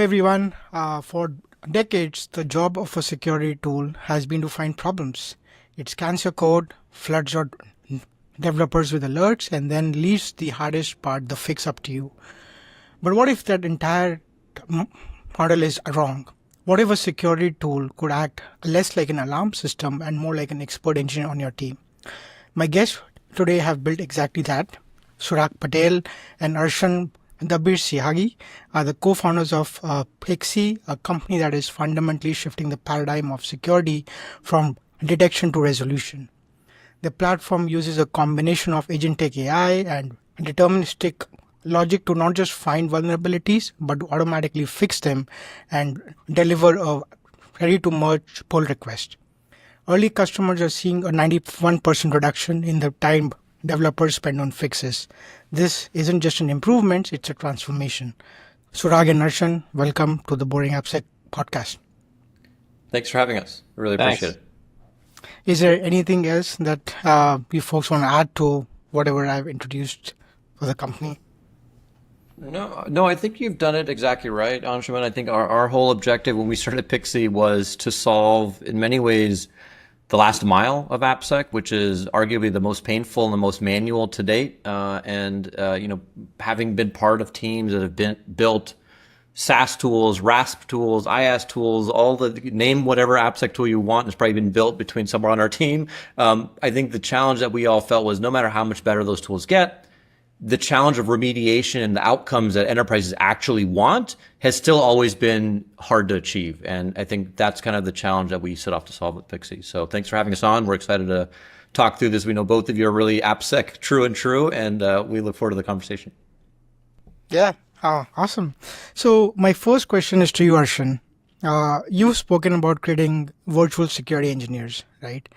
everyone. For decades, the job of a security tool has been to find problems. It scans your code, floods your developers with alerts, and then leaves the hardest part, the fix, up to you. But what if that entire model is wrong? What if a security tool could act less like an alarm system and more like an expert engineer on your team? My guests today have built exactly that. Surag Patel and Arshan Dabirsiaghi are the co-founders of Pixee, a company that is fundamentally shifting the paradigm of security from detection to resolution. The platform uses a combination of agentic AI and deterministic logic to not just find vulnerabilities, but to automatically fix them and deliver a ready-to-merge pull request. Early customers are seeing a 91% reduction in the time developers spend on fixes. This isn't just an improvement, it's a transformation. Surag and Arshan, welcome to the Boring AppSec podcast. Thanks for having us. I really appreciate it. Is there anything else that you folks want to add to whatever I've introduced for the company? No, I think you've done it exactly right, Anshuman. I think our whole objective when we started Pixee was to solve, in many ways, the last mile of AppSec, which is arguably the most painful and the most manual to date. Having been part of teams that have built SaaS tools, RASP tools, IaaS tools, name whatever AppSec tool you want has probably been built between somewhere on our team. I think the challenge that we all felt was no matter how much better those tools get, the challenge of remediation and the outcomes that enterprises actually want has still always been hard to achieve. And I think that's kind of the challenge that we set off to solve with Pixee. So thanks for having us on. We're excited to talk through this. We know both of you are really AppSec true, and we look forward to the conversation. Yeah, awesome. So my first question is to you, Arshan. You've spoken about creating virtual security engineers, right?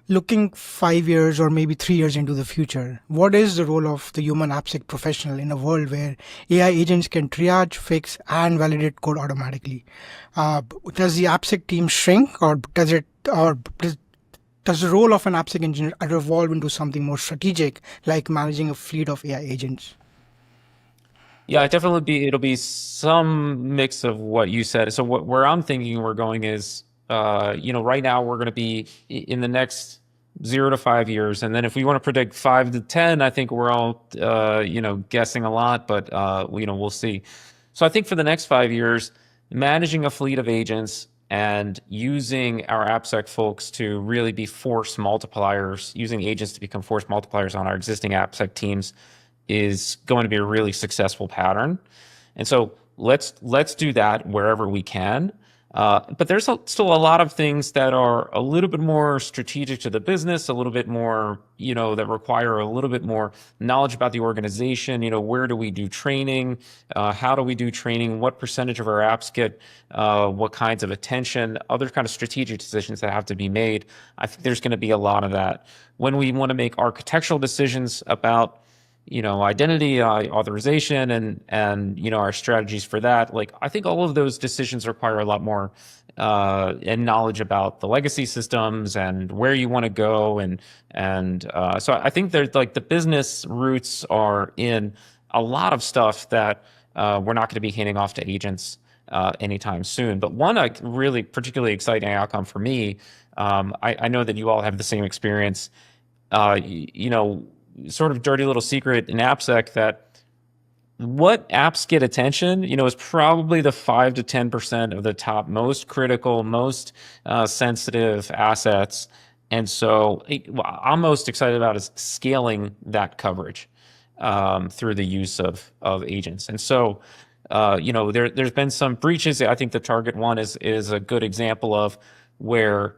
Looking 5 years or maybe 3 years into the future, what is the role of the human AppSec professional in a world where AI agents can triage, fix, and validate code automatically? Does the AppSec team shrink, or does the role of an AppSec engineer evolve into something more strategic, like managing a fleet of AI agents? Yeah, it'll be some mix of what you said. So where I'm thinking we're going is, right now we're going to be in the next 0 to 5 years. And then if we want to predict 5 to 10, I think we're all, guessing a lot, but, we'll see. So I think for the next 5 years, managing a fleet of agents and using our AppSec folks to really be force multipliers, using agents to become force multipliers on our existing AppSec teams is going to be a really successful pattern. And so let's do that wherever we can. But there's still a lot of things that are a little bit more strategic to the business, a little bit more, that require a little bit more knowledge about the organization. Where do we do training? How do we do training? What percentage of our apps get what kinds of attention? Other kind of strategic decisions that have to be made. I think there's going to be a lot of that. When we want to make architectural decisions about identity, authorization, and our strategies for that. I think all of those decisions require a lot more and knowledge about the legacy systems and where you want to go, so I think there's the business roots are in a lot of stuff that we're not going to be handing off to agents anytime soon. But one really particularly exciting outcome for me, I know that you all have the same experience. Sort of dirty little secret in AppSec that what apps get attention, is probably the 5 to 10% of the top most critical, most sensitive assets. And so what I'm most excited about is scaling that coverage through the use of agents. And so, there's been some breaches. I think the target one is a good example of where,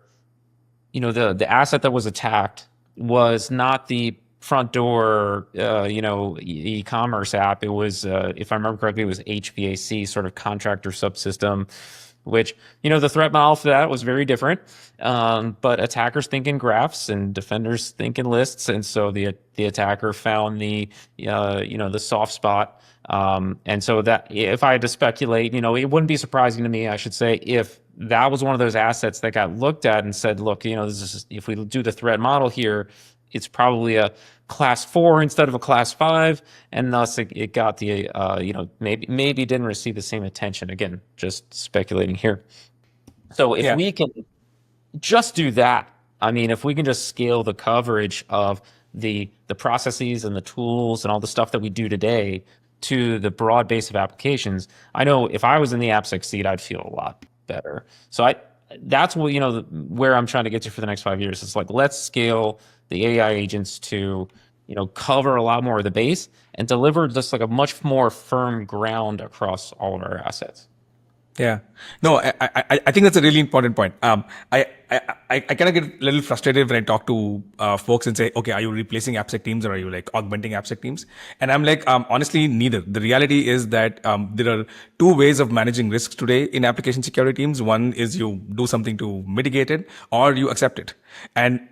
the asset that was attacked was not the front door, e-commerce app. It was, if I remember correctly, it was HVAC, sort of contractor subsystem, which, the threat model for that was very different. But attackers think in graphs and defenders think in lists. And so the attacker found the soft spot. And so that if I had to speculate, it wouldn't be surprising to me, I should say, if that was one of those assets that got looked at and said, look, if we do the threat model here, it's probably a class 4 instead of a class 5, and thus it got the maybe didn't receive the same attention. Again, just speculating here. So if we can just do that, I mean, if we can just scale the coverage of the processes and the tools and all the stuff that we do today to the broad base of applications, I know if I was in the AppSec seat, I'd feel a lot better. So that's what, where I'm trying to get to for the next 5 years. It's like, let's scale the AI agents to, cover a lot more of the base and deliver just like a much more firm ground across all of our assets. Yeah, no, I think that's a really important point. I kind of get a little frustrated when I talk to folks and say, okay, are you replacing AppSec teams or are you like augmenting AppSec teams? And I'm like, honestly, neither. The reality is that there are two ways of managing risks today in application security teams. One is you do something to mitigate it, or you accept it. And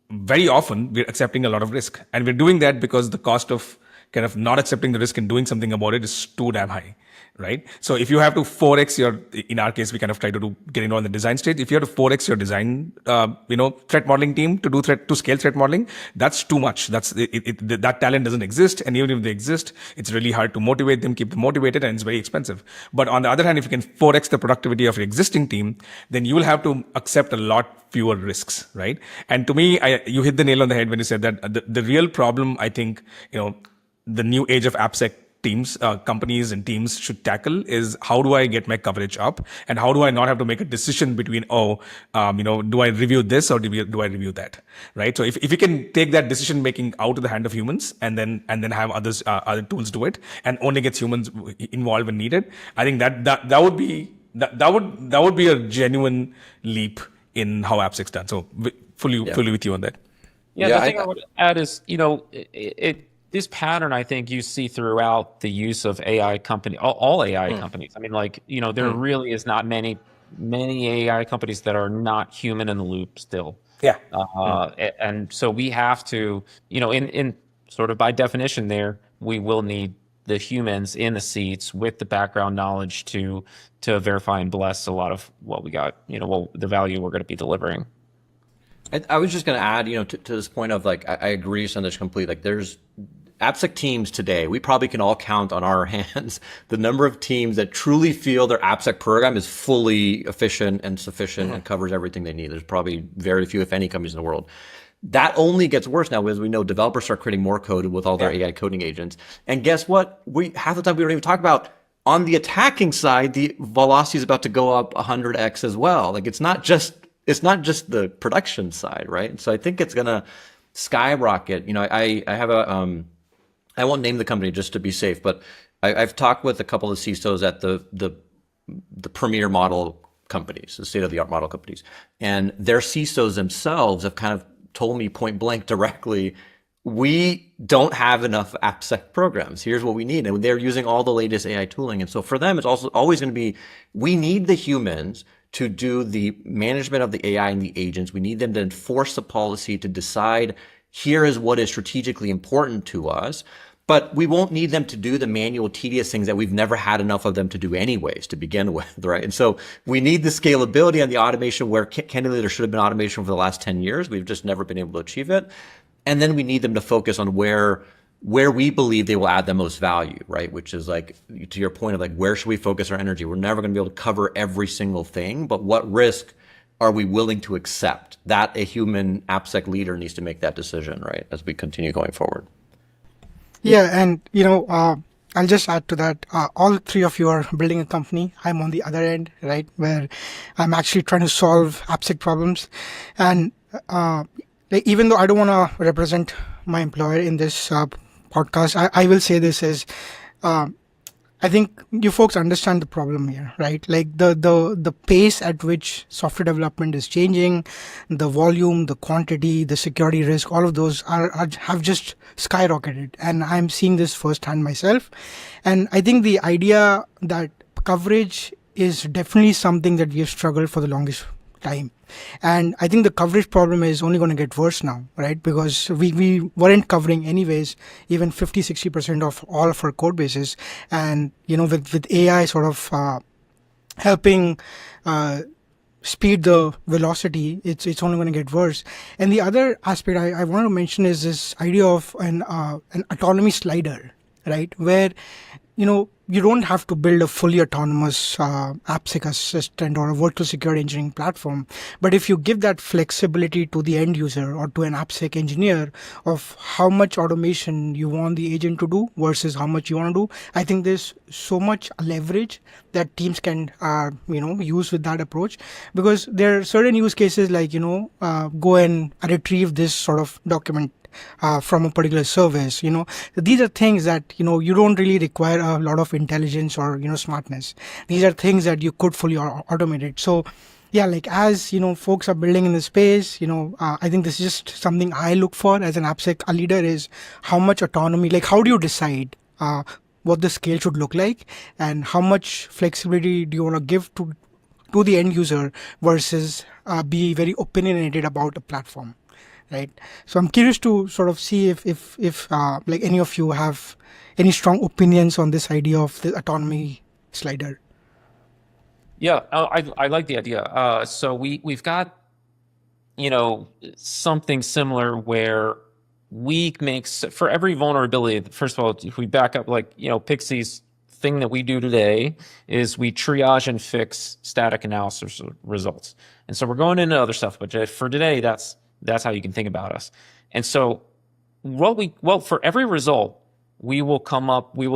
very often we're accepting a lot of risk, and we're doing that because the cost of kind of not accepting the risk and doing something about it is too damn high, right? So if you have to 4x in our case, we kind of try to get on the design stage. If you have to 4x your design, threat modeling team to scale threat modeling, that's too much. That talent doesn't exist. And even if they exist, it's really hard to motivate them, keep them motivated, and it's very expensive. But on the other hand, if you can 4x the productivity of your existing team, then you will have to accept a lot fewer risks, right? And to me, you hit the nail on the head when you said that the real problem, I think, the new age of AppSec teams, companies and teams should tackle is, how do I get my coverage up, and how do I not have to make a decision between, do I review this or do I review that, right? So if you can take that decision making out of the hand of humans and then have other tools do it, and only gets humans involved when needed, I think that would be a genuine leap in how AppSec's done. So fully with you on that. Yeah, the thing I would add is, this pattern, I think, you see throughout the use of AI company, all AI companies. I mean, there really is not many AI companies that are not human in the loop still. Yeah. And so we have to, in sort of by definition there, we will need the humans in the seats with the background knowledge to verify and bless a lot of what we got, the value we're going to be delivering. I was just going to add, to this point of like, I agree, Sandesh, completely. Like, there's AppSec teams today, we probably can all count on our hands the number of teams that truly feel their AppSec program is fully efficient and sufficient and covers everything they need. There's probably very few, if any, companies in the world. That only gets worse now, as we know developers start creating more code with all their AI coding agents. And guess what? Half the time we don't even talk about, on the attacking side, the velocity is about to go up 100x as well. Like, it's not just the production side, right? So I think it's gonna skyrocket. I have I won't name the company just to be safe, but I've talked with a couple of CISOs at the premier model companies, the state-of-the-art model companies, and their CISOs themselves have kind of told me point blank directly, we don't have enough AppSec programs. Here's what we need. And they're using all the latest AI tooling. And so for them, it's also always going to be, we need the humans to do the management of the AI and the agents. We need them to enforce the policy, to decide, here is what is strategically important to us. But we won't need them to do the manual, tedious things that we've never had enough of them to do anyways to begin with, right? And so we need the scalability and the automation where, candidly, there should have been automation for the last 10 years. We've just never been able to achieve it. And then we need them to focus on where we believe they will add the most value, right? Which is, like, to your point of, like, where should we focus our energy? We're never going to be able to cover every single thing, but what risk are we willing to accept? That a human AppSec leader needs to make that decision, right? As we continue going forward. Yeah. And, I'll just add to that. All three of you are building a company. I'm on the other end, right? Where I'm actually trying to solve AppSec problems. And, even though I don't want to represent my employer in this podcast, I will say this is, I think you folks understand the problem here, right? Like the pace at which software development is changing, the volume, the quantity, the security risk, all of those have just skyrocketed. And I'm seeing this firsthand myself. And I think the idea that coverage is definitely something that we have struggled for the longest time. And I think the coverage problem is only going to get worse now, right? Because we weren't covering anyways, even 50-60% of all of our code bases. And, with AI sort of helping speed the velocity, it's only going to get worse. And the other aspect I want to mention is this idea of an autonomy slider, right? Where you don't have to build a fully autonomous AppSec assistant or a virtual security engineering platform. But if you give that flexibility to the end user or to an AppSec engineer of how much automation you want the agent to do versus how much you want to do, I think there's so much leverage that teams can use with that approach. Because there are certain use cases like go and retrieve this sort of document from a particular service. These are things that you don't really require a lot of intelligence or smartness. These are things that you could fully automate it. So yeah, like as folks are building in the space, I think this is just something I look for as an AppSec a leader, is how much autonomy, like how do you decide what the scale should look like, and how much flexibility do you want to give to the end user versus be very opinionated about a platform, right? So I'm curious to sort of see if like any of you have any strong opinions on this idea of the autonomy slider. Yeah, I like the idea. So we've got something similar where we make, for every vulnerability. First of all, if we back up, like Pixie's thing that we do today is we triage and fix static analysis results. And so we're going into other stuff, but for today, that's how you can think about us. And so for every result, we will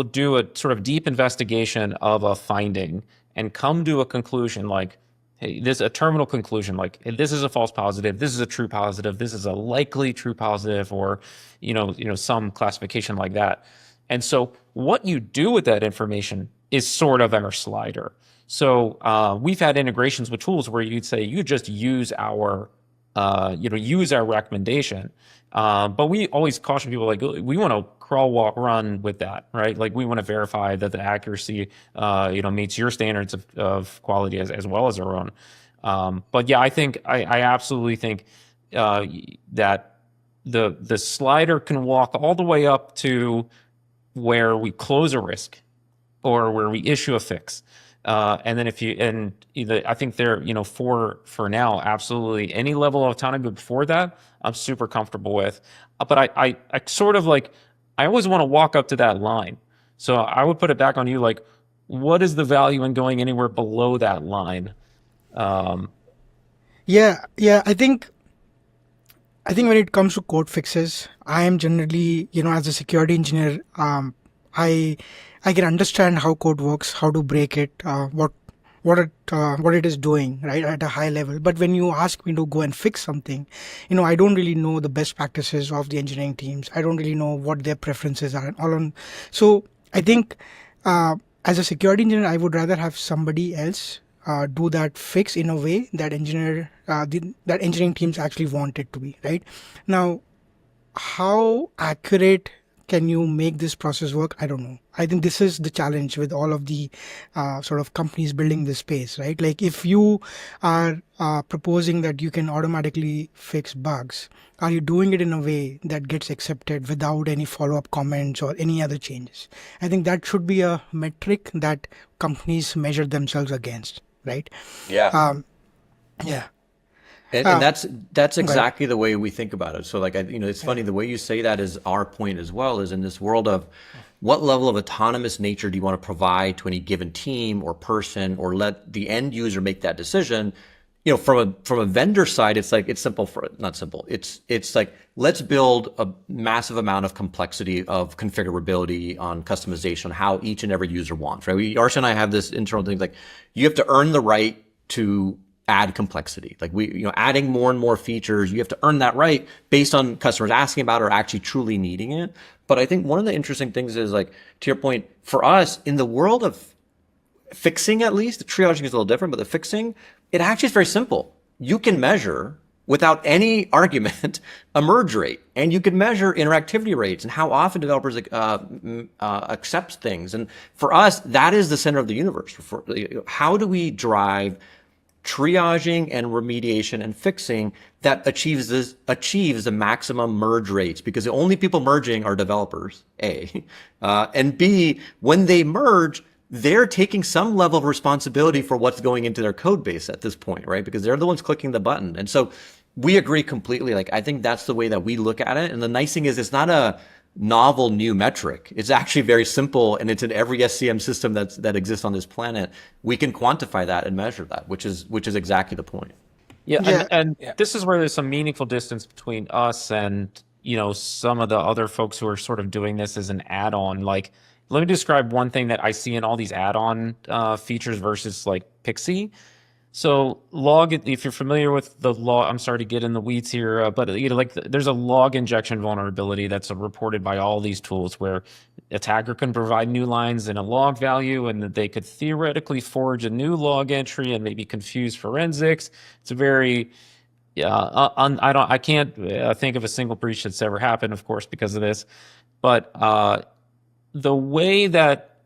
do a sort of deep investigation of a finding and come to a conclusion like, hey, this is a terminal conclusion, like, hey, this is a false positive, this is a true positive, this is a likely true positive, or some classification like that. And so what you do with that information is sort of our slider. So we've had integrations with tools where you'd say you just use our recommendation. But we always caution people, like, we want to crawl, walk, run with that, right? Like, we want to verify that the accuracy, meets your standards of quality as well as our own. But yeah, I absolutely think that the slider can walk all the way up to where we close a risk or where we issue a fix. And then I think for now, absolutely any level of autonomy before that, I'm super comfortable with. But I sort of like, I always want to walk up to that line. So I would put it back on you, like, what is the value in going anywhere below that line? Yeah. I think when it comes to code fixes, I am generally, as a security engineer, I can understand how code works, how to break it, what it is doing, right, at a high level. But when you ask me to go and fix something, I don't really know the best practices of the engineering teams. I don't really know what their preferences are and all on. So I think as a security engineer, I would rather have somebody else do that fix in a way that that engineering teams actually want it to be, right? Now, how accurate can you make this process work? I don't know. I think this is the challenge with all of the sort of companies building this space, right? Like, if you are proposing that you can automatically fix bugs, are you doing it in a way that gets accepted without any follow-up comments or any other changes? I think that should be a metric that companies measure themselves against, right? Yeah. Yeah. And that's exactly the way we think about it. So, like, it's funny, the way you say that is our point as well, is in this world of what level of autonomous nature do you want to provide to any given team or person, or let the end user make that decision. From a vendor side, it's like, it's simple not simple. It's like, let's build a massive amount of complexity of configurability on customization, how each and every user wants, right? Arshan and I have this internal thing, like, you have to earn the right to add complexity. Like, adding more and more features, you have to earn that right based on customers asking about it or actually truly needing it. But I think one of the interesting things is, like, to your point, for us in the world of fixing, at least the triaging is a little different, but the fixing, it actually is very simple. You can measure without any argument a merge rate, and you can measure interactivity rates and how often developers accept things. And for us, that is the center of the universe. How do we drive triaging and remediation and fixing that achieves the maximum merge rates? Because the only people merging are developers, A, and B, when they merge, they're taking some level of responsibility for what's going into their code base at this point, right? Because they're the ones clicking the button. And so we agree completely. Like, I think that's the way that we look at it. And the nice thing is it's not a novel new metric. It's actually very simple, and it's in every SCM system that exists on this planet. We can quantify that and measure that, which is exactly the point. Yeah, Yeah. and this is where there's some meaningful distance between us and, you know, some of the other folks who are sort of doing this as an add-on. Like, let me describe one thing that I see in all these add-on features versus like Pixie. So log, if you're familiar with the log, I'm sorry to get in the weeds here, but you know, like there's a log injection vulnerability that's reported by all these tools where attacker can provide new lines in a log value, and that they could theoretically forge a new log entry and maybe confuse forensics. It's a very I can't think of a single breach that's ever happened, of course, because of this. But the way that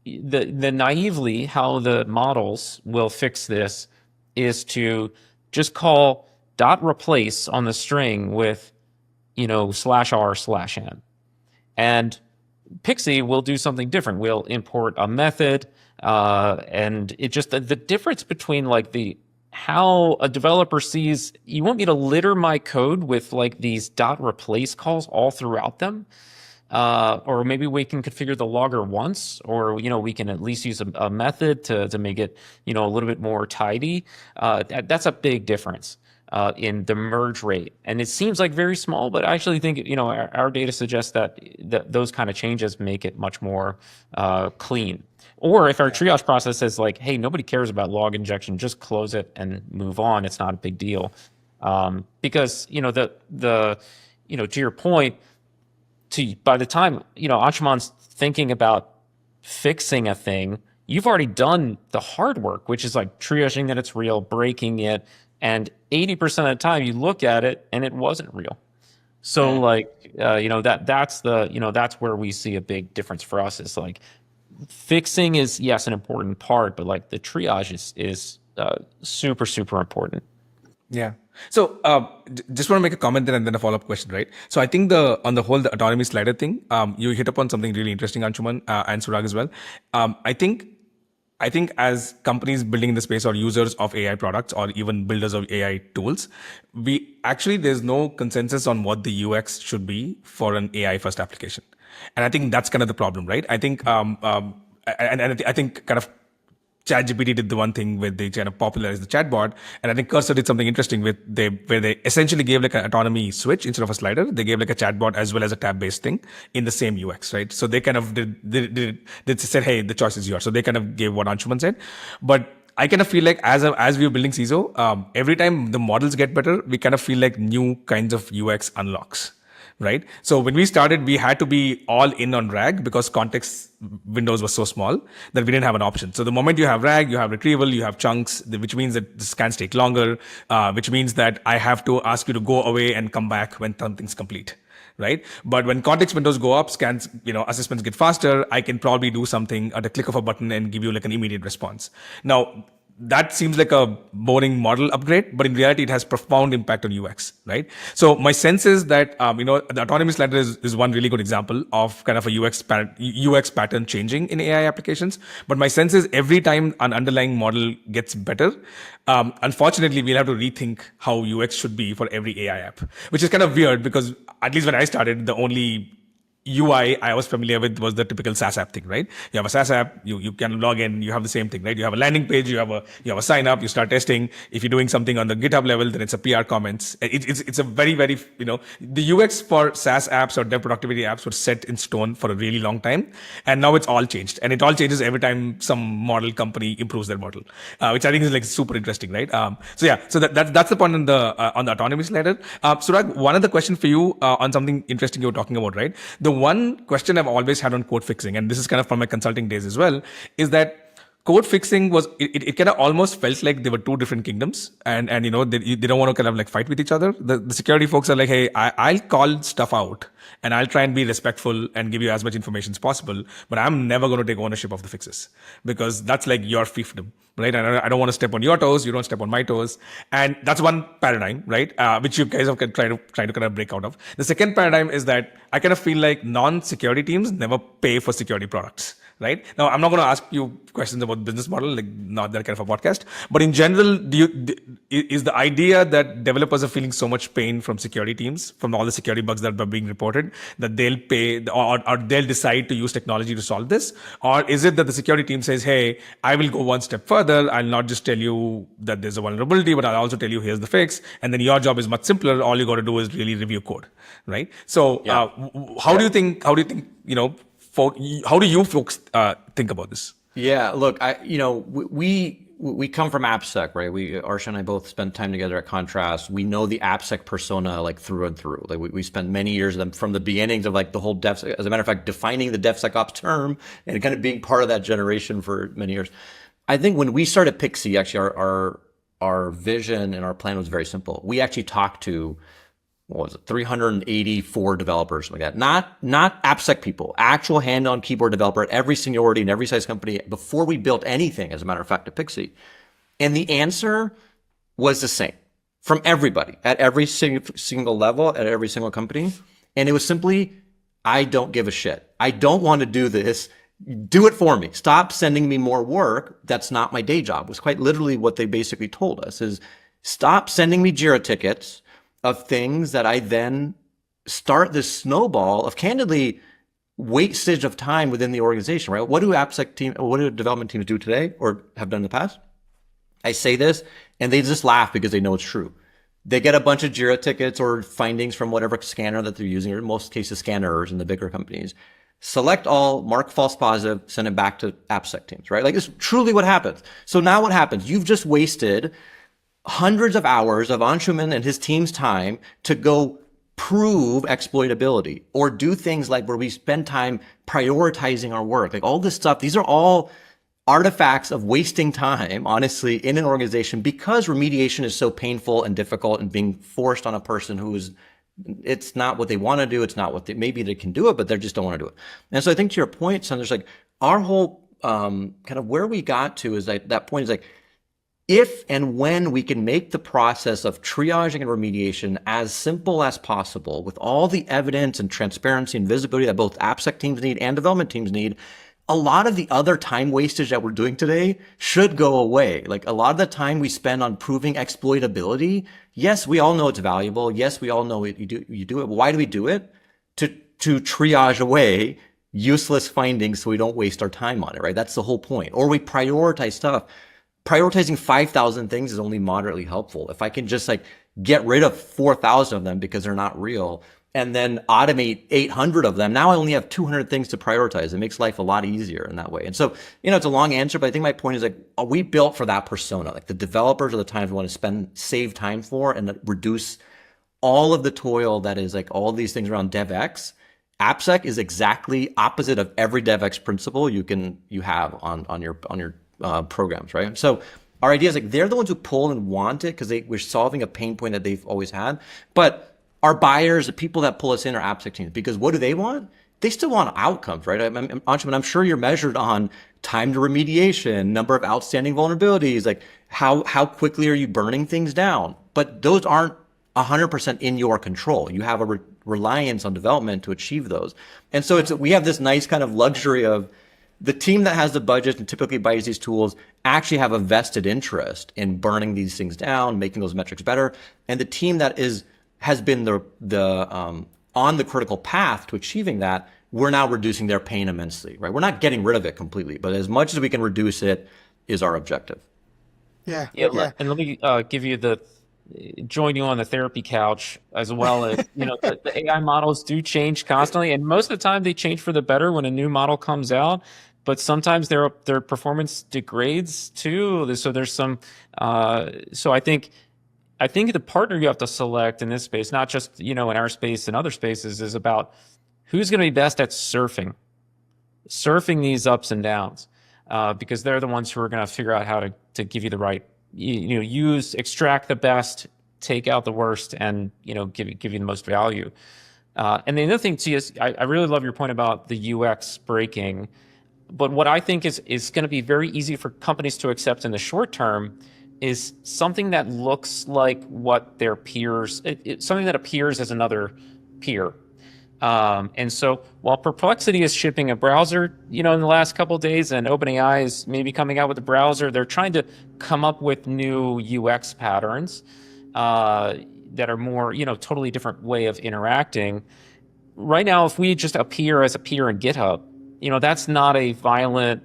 the naively how the models will fix this is to just call dot replace on the string with, you know, /r/n. And Pixie will do something different. We'll import a method, and it just the difference between like how a developer sees, you want me to litter my code with like these dot replace calls all throughout them. Or maybe we can configure the logger once, or, you know, we can at least use a method to make it, you know, a little bit more tidy. That's a big difference in the merge rate. And it seems like very small, but I actually think, you know, our data suggests that those kind of changes make it much more clean. Or if our triage process says like, hey, nobody cares about log injection, just close it and move on. It's not a big deal. Because, you know, you know, to your point, by the time, you know, Anshuman's thinking about fixing a thing, you've already done the hard work, which is like triaging that it's real, breaking it, and 80% of the time you look at it and it wasn't real. So like, you know, that's where we see a big difference for us. Is like fixing is, yes, an important part, but like the triage is super, super important. Yeah. So just want to make a comment there and then a follow-up question, right? So I think on the whole, the autonomy slider thing, you hit upon something really interesting, Anshuman, and Surag as well. I think as companies building in the space or users of AI products or even builders of AI tools, there's no consensus on what the UX should be for an AI first application. And I think that's kind of the problem, right? I think, I think kind of ChatGPT did the one thing where they kind of popularized the chatbot, and I think Cursor did something interesting where they essentially gave like an autonomy switch instead of a slider. They gave like a chatbot as well as a tab-based thing in the same UX, right? So they kind of did said, hey, the choice is yours. So they kind of gave what Anshuman said, but I kind of feel like as we're building CISO, every time the models get better, we kind of feel like new kinds of UX unlocks. Right. So when we started, we had to be all in on RAG because context windows were so small that we didn't have an option. So the moment you have RAG, you have retrieval, you have chunks, which means that the scans take longer, which means that I have to ask you to go away and come back when something's complete. Right. But when context windows go up, scans, you know, assessments get faster. I can probably do something at a click of a button and give you like an immediate response. Now, that seems like a boring model upgrade, but in reality, it has profound impact on UX, right? So my sense is that, you know, the autonomy slider is one really good example of kind of a UX pattern changing in AI applications. But my sense is every time an underlying model gets better, unfortunately, we'll have to rethink how UX should be for every AI app, which is kind of weird because at least when I started, the only UI I was familiar with was the typical SaaS app thing, right? You have a SaaS app, you can log in, you have the same thing, right? You have a landing page, you have a sign up, you start testing. If you're doing something on the GitHub level, then it's a PR comments. It's a very, very, you know, the UX for SaaS apps or dev productivity apps was set in stone for a really long time. And now it's all changed. And it all changes every time some model company improves their model, which I think is like super interesting, right? So that's the point on the autonomy slider. Surag, one other question for you on something interesting you were talking about, right? The one question I've always had on code fixing, and this is kind of from my consulting days as well, is that code fixing was, it kind of almost felt like they were two different kingdoms, and you know, they don't want to kind of like fight with each other. The security folks are like, hey, I'll call stuff out and I'll try and be respectful and give you as much information as possible, but I'm never going to take ownership of the fixes because that's like your fiefdom, right? And I don't want to step on your toes, you don't step on my toes. And that's one paradigm, right? Which you guys have try to kind of break out of. The second paradigm is that I kind of feel like non-security teams never pay for security products, right? Now, I'm not going to ask you questions about business model, like not that kind of a podcast. But in general, is the idea that developers are feeling so much pain from security teams, from all the security bugs that are being reported, that they'll pay or they'll decide to use technology to solve this? Or is it that the security team says, hey, I will go one step further. I'll not just tell you that there's a vulnerability, but I'll also tell you here's the fix. And then your job is much simpler. All you got to do is really review code, right? So how do you think, how do you folks think about this? Yeah, look, we come from AppSec, right? Arshan and I both spent time together at Contrast. We know the AppSec persona like through and through. Like we spent many years of them from the beginnings of like the whole DevSec. As a matter of fact, defining the DevSecOps term and kind of being part of that generation for many years. I think when we started Pixee, actually our vision and our plan was very simple. We actually talked to 384 developers, like that. Not AppSec people, actual hand-on keyboard developer at every seniority and every size company before we built anything, as a matter of fact, at Pixee. And the answer was the same from everybody at every single level, at every single company. And it was simply, I don't give a shit. I don't want to do this. Do it for me. Stop sending me more work. That's not my day job. It was quite literally what they basically told us is stop sending me Jira tickets of things that I then start this snowball of candidly wastage of time within the organization, right? What do development teams do today or have done in the past? I say this and they just laugh because they know it's true. They get a bunch of Jira tickets or findings from whatever scanner that they're using, or in most cases scanners in the bigger companies. Select all, mark false positive, send it back to AppSec teams, right? Like it's truly what happens. So now what happens? You've just wasted hundreds of hours of Anshuman and his team's time to go prove exploitability or do things like where we spend time prioritizing our work, like all this stuff. These are all artifacts of wasting time, honestly, in an organization because remediation is so painful and difficult and being forced on a person who is, it's not what they want to do. It's not what maybe they can do it, but they just don't want to do it. And so I think to your point, Sundar, like our whole kind of where we got to is like that point is like, if and when we can make the process of triaging and remediation as simple as possible with all the evidence and transparency and visibility that both AppSec teams need and development teams need, a lot of the other time wastage that we're doing today should go away. Like a lot of the time we spend on proving exploitability. Yes, we all know it's valuable. Yes, we all know you do it. But why do we do it? To triage away useless findings so we don't waste our time on it, right? That's the whole point. Or we prioritize stuff. Prioritizing 5,000 things is only moderately helpful. If I can just like get rid of 4,000 of them because they're not real and then automate 800 of them, now I only have 200 things to prioritize. It makes life a lot easier in that way. And so, it's a long answer, but I think my point is like, are we built for that persona? Like the developers are the times we want to save time for and reduce all of the toil that is like all these things around DevX. AppSec is exactly opposite of every DevX principle you have on your programs, right? So our idea is like they're the ones who pull and want it because we're solving a pain point that they've always had. But our buyers, the people that pull us in, are AppSec teams because what do they want? They still want outcomes, right? I'm sure you're measured on time to remediation, number of outstanding vulnerabilities, like how quickly are you burning things down? But those aren't 100% in your control. You have a reliance on development to achieve those. And so we have this nice kind of luxury of the team that has the budget and typically buys these tools actually have a vested interest in burning these things down, making those metrics better. And the team that has been on the critical path to achieving that, we're now reducing their pain immensely, right? We're not getting rid of it completely, but as much as we can reduce it is our objective. Yeah. And let me join you on the therapy couch as well as, the AI models do change constantly. And most of the time they change for the better when a new model comes out. But sometimes their performance degrades too. So there's some. So I think the partner you have to select in this space, not just in our space and other spaces, is about who's going to be best at surfing these ups and downs, because they're the ones who are going to figure out how to give you the right, extract the best, take out the worst, and give you the most value. And the other thing too is I really love your point about the UX breaking. But what I think is going to be very easy for companies to accept in the short term is something that looks like what their peers, something that appears as another peer. And so while Perplexity is shipping a browser, in the last couple of days, and OpenAI is maybe coming out with a browser, they're trying to come up with new UX patterns that are more, totally different way of interacting. Right now, if we just appear as a peer in GitHub, that's not a violent,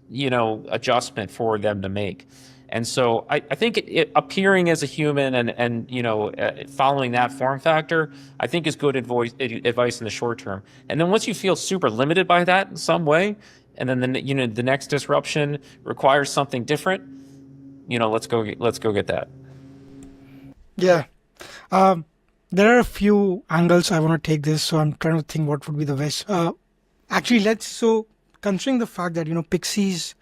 adjustment for them to make. And so I think it appearing as a human and following that form factor, I think is good advice in the short term. And then once you feel super limited by that in some way, and then the next disruption requires something different, let's go get that. Yeah. There are a few angles I want to take this, so I'm trying to think what would be the best. Actually, considering the fact that, Pixie's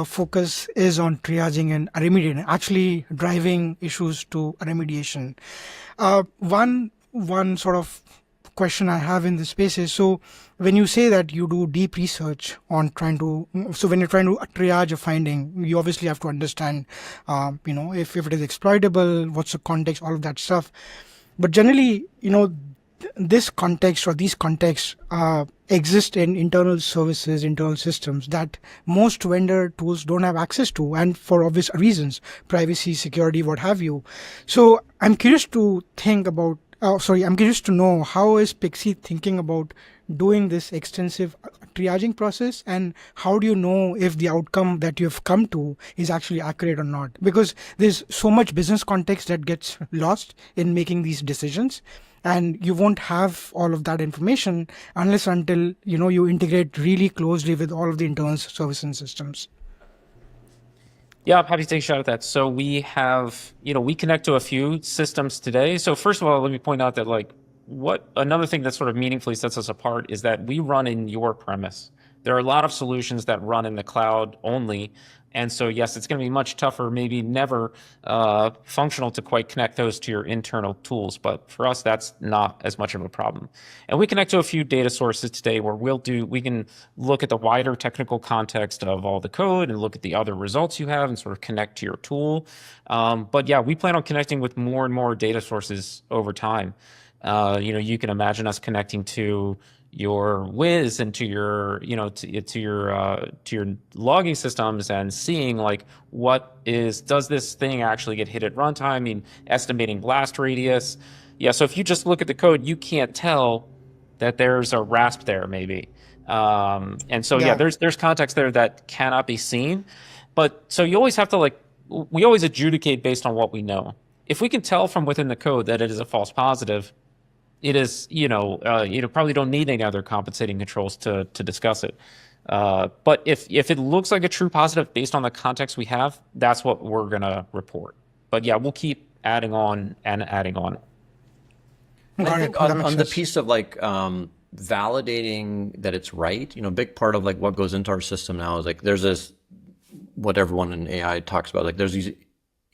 focus is on triaging and remediation, actually driving issues to remediation. One sort of question I have in this space is, so when you say that you do deep research on when you're trying to triage a finding, you obviously have to understand, if it is exploitable, what's the context, all of that stuff. But generally, this context or these contexts exist in internal services, internal systems that most vendor tools don't have access to, and for obvious reasons, privacy, security, what have you. So I'm curious to know, how is Pixee thinking about doing this extensive triaging process, and how do you know if the outcome that you've come to is actually accurate or not? Because there's so much business context that gets lost in making these decisions, and you won't have all of that information unless until you integrate really closely with all of the internal service and systems. Yeah, I'm happy to take a shot at that. So we have, we connect to a few systems today. So first of all, let me point out that another thing that sort of meaningfully sets us apart is that we run in your premise. There are a lot of solutions that run in the cloud only. And so, yes, it's going to be much tougher, maybe never functional to quite connect those to your internal tools. But for us, that's not as much of a problem. And we connect to a few data sources today where we can look at the wider technical context of all the code and look at the other results you have and sort of connect to your tool. But yeah, we plan on connecting with more and more data sources over time. You can imagine us connecting to your Wiz and to your, to your logging systems and seeing does this thing actually get hit at runtime? I mean, estimating blast radius. Yeah. So if you just look at the code, you can't tell that there's a RASP there maybe. And so, there's context there that cannot be seen, but so you always have to we always adjudicate based on what we know. If we can tell from within the code that it is a false positive, it is, you probably don't need any other compensating controls to discuss it. But if it looks like a true positive based on the context we have, that's what we're going to report. But yeah, we'll keep adding on and adding on. I think on the piece of validating that it's right, a big part of what goes into our system now is there's this, what everyone in AI talks about, there's these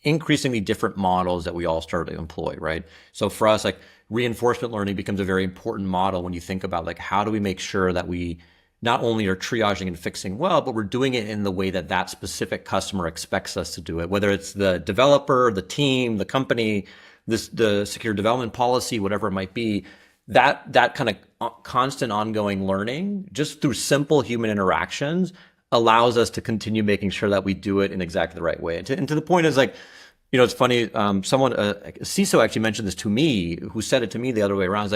increasingly different models that we all start to employ, right? So for us, reinforcement learning becomes a very important model when you think about how do we make sure that we not only are triaging and fixing well, but we're doing it in the way that specific customer expects us to do it, whether it's the developer, the team, the company, the secure development policy, whatever it might be. That kind of constant ongoing learning, just through simple human interactions, allows us to continue making sure that we do it in exactly the right way. And to the point is it's funny. Someone, a CISO actually mentioned this to me, who said it to me the other way around.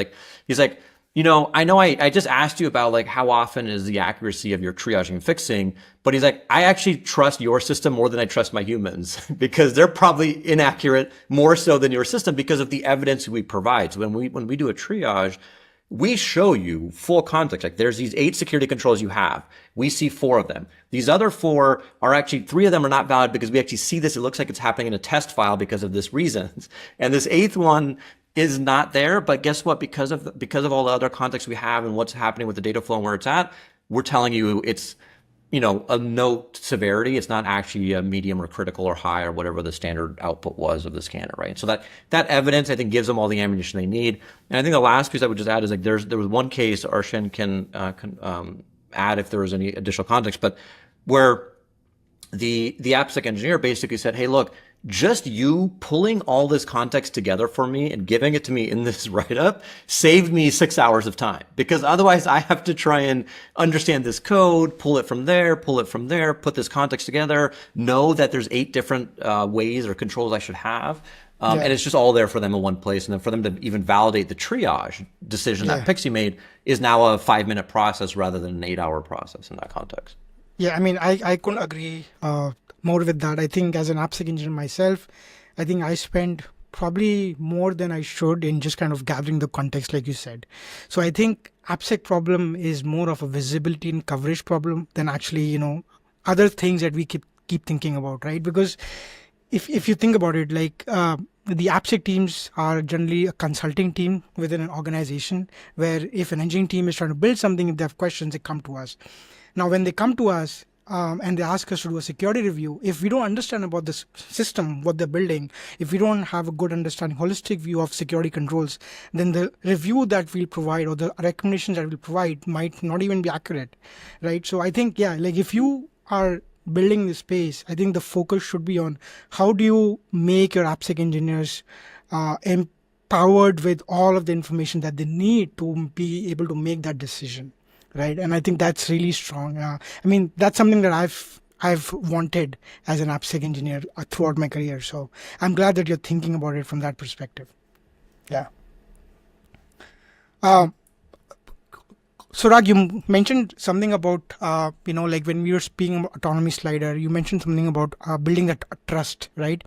He's like, I know I just asked you about how often is the accuracy of your triaging and fixing, but he's like, I actually trust your system more than I trust my humans because they're probably inaccurate more so than your system because of the evidence we provide. So when we do a triage, we show you full context. There's these 8 security controls you have. We see 4 of them. These other 4 are actually, 3 of them are not valid because we actually see this. It looks like it's happening in a test file because of this reasons. And this 8th one is not there. But guess what? Because of all the other context we have and what's happening with the data flow and where it's at, we're telling you it's, a no severity. It's not actually a medium or critical or high or whatever the standard output was of the scanner, right? So that evidence, I think, gives them all the ammunition they need. And I think the last piece I would just add is there was one case, Arshan can add if there was any additional context, but where the AppSec engineer basically said, hey, look, just you pulling all this context together for me and giving it to me in this write-up saved me 6 hours of time, because otherwise I have to try and understand this code, pull it from there, put this context together, know that there's 8 different ways or controls I should have. And it's just all there for them in one place. And then for them to even validate the triage decision that Pixee made is now a 5-minute process rather than an 8-hour process in that context. Yeah, I mean, I couldn't agree more with that. I think as an AppSec engineer myself, I think I spend probably more than I should in just kind of gathering the context, like you said. So I think AppSec problem is more of a visibility and coverage problem than actually, other things that we keep thinking about, right? Because if you think about it, like the AppSec teams are generally a consulting team within an organization, where if an engineering team is trying to build something, if they have questions, they come to us. Now, when they come to us and they ask us to do a security review, if we don't understand about this system, what they're building, if we don't have a good understanding, holistic view of security controls, then the review that we'll provide or the recommendations that we'll provide might not even be accurate, right? So I think, like if you are building this space, I think the focus should be on how do you make your AppSec engineers empowered with all of the information that they need to be able to make that decision, right? And I think that's really strong. I mean, that's something that I've wanted as an AppSec engineer throughout my career. So I'm glad that you're thinking about it from that perspective. Yeah. Surag, you mentioned something about, like when we were speaking about autonomy slider, you mentioned something about building that trust, right?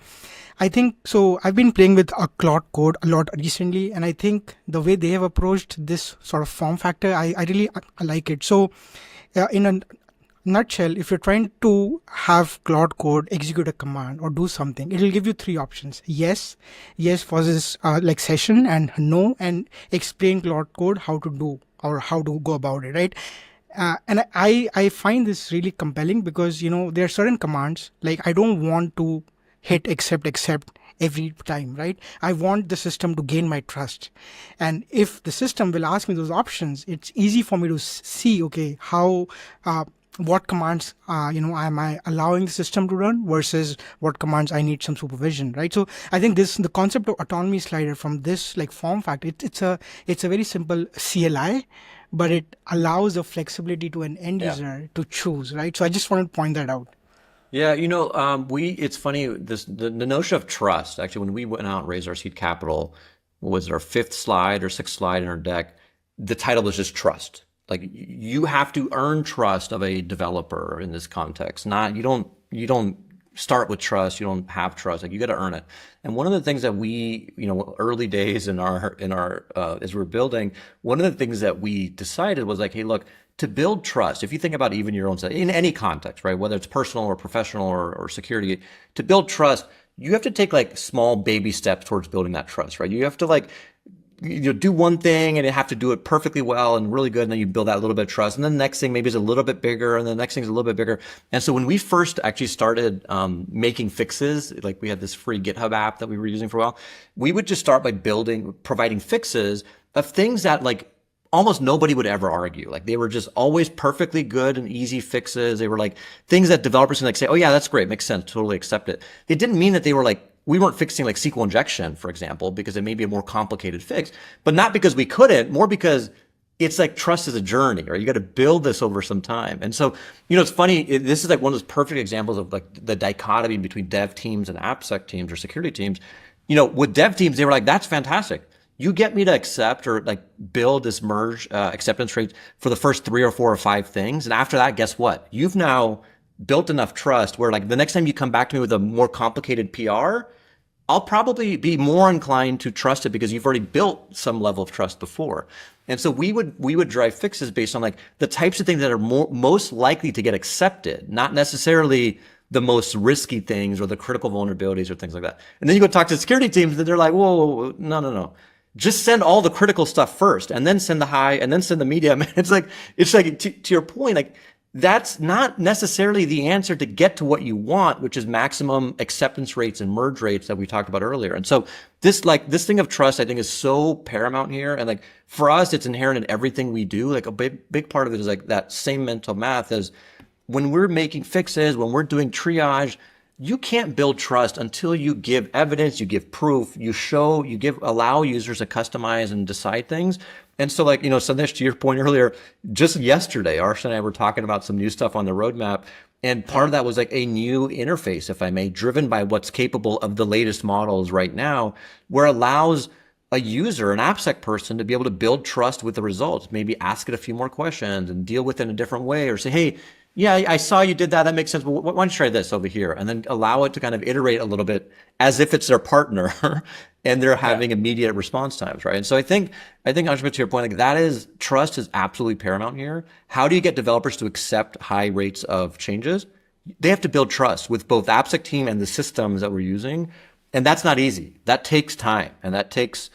I think, so I've been playing with a Claude Code a lot recently, and I think the way they have approached this sort of form factor, I really like it. So in a nutshell, if you're trying to have Claude Code execute a command or do something, it will give you 3 options. Yes for this like session, and no, and explain Claude Code how to do or how to go about it, right? And I find this really compelling because, there are certain commands, like I don't want to hit accept every time, right? I want the system to gain my trust. And if the system will ask me those options, it's easy for me to see, okay, how, what commands, am I allowing the system to run versus what commands I need some supervision, right? So I think the concept of autonomy slider from this like form factor, it's a very simple CLI, but it allows the flexibility to an end user to choose, right? So I just wanted to point that out. Yeah, it's funny, the notion of trust, actually, when we went out and raised our seed capital, what was it, our 5th slide or 6th slide in our deck, the title was just trust. Like, you have to earn trust of a developer in this context. You don't start with trust. You don't have trust. Like, you got to earn it. And one of the things that we, early days in our as we're building, one of the things that we decided was like, hey, look, to build trust, if you think about even your own set in any context, right, whether it's personal or professional or security, to build trust, you have to take like small baby steps towards building that trust, right? You have to like, do one thing and you have to do it perfectly well and really good, and then you build that little bit of trust, and then the next thing maybe is a little bit bigger, and the next thing is a little bit bigger. And so when we first actually started making fixes, like we had this free GitHub app that we were using for a while, we would just start by providing fixes of things that like almost nobody would ever argue. Like, they were just always perfectly good and easy fixes. They were like things that developers can like say, oh yeah, that's great, makes sense, totally accept it. It didn't mean that they were like, we weren't fixing like SQL injection, for example, because it may be a more complicated fix, but not because we couldn't, more because it's like trust is a journey, right? You got to build this over some time. And so, it's funny. This is like one of those perfect examples of like the dichotomy between dev teams and AppSec teams or security teams. With dev teams, they were like, that's fantastic. You get me to accept or like build this merge acceptance rate for the first 3 or 4 or 5 things. And after that, guess what? You've now built enough trust where like the next time you come back to me with a more complicated PR, I'll probably be more inclined to trust it because you've already built some level of trust before. And so we would drive fixes based on like the types of things that are most likely to get accepted, not necessarily the most risky things or the critical vulnerabilities or things like that. And then you go talk to security teams and they're like, whoa, no. Just send all the critical stuff first and then send the high and then send the medium. It's like to your point, like, that's not necessarily the answer to get to what you want, which is maximum acceptance rates and merge rates that we talked about earlier. And so this thing of trust, I think, is so paramount here. And like, for us, it's inherent in everything we do. Like, a big part of it is like that same mental math as when we're making fixes, when we're doing triage, you can't build trust until you give evidence, you give proof, you show, allow users to customize and decide things. And so like, Sandesh, to your point earlier, just yesterday, Arshan and I were talking about some new stuff on the roadmap. And part of that was like a new interface, if I may, driven by what's capable of the latest models right now, where it allows a user, an AppSec person, to be able to build trust with the results, maybe ask it a few more questions and deal with it in a different way, or say, hey, yeah, I saw you did that. That makes sense. But why don't you try this over here? And then allow it to kind of iterate a little bit as if it's their partner and they're having immediate response times, right? And so I think Ashmit, to your point, like trust is absolutely paramount here. How do you get developers to accept high rates of changes? They have to build trust with both AppSec team and the systems that we're using. And that's not easy. That takes time, and that takes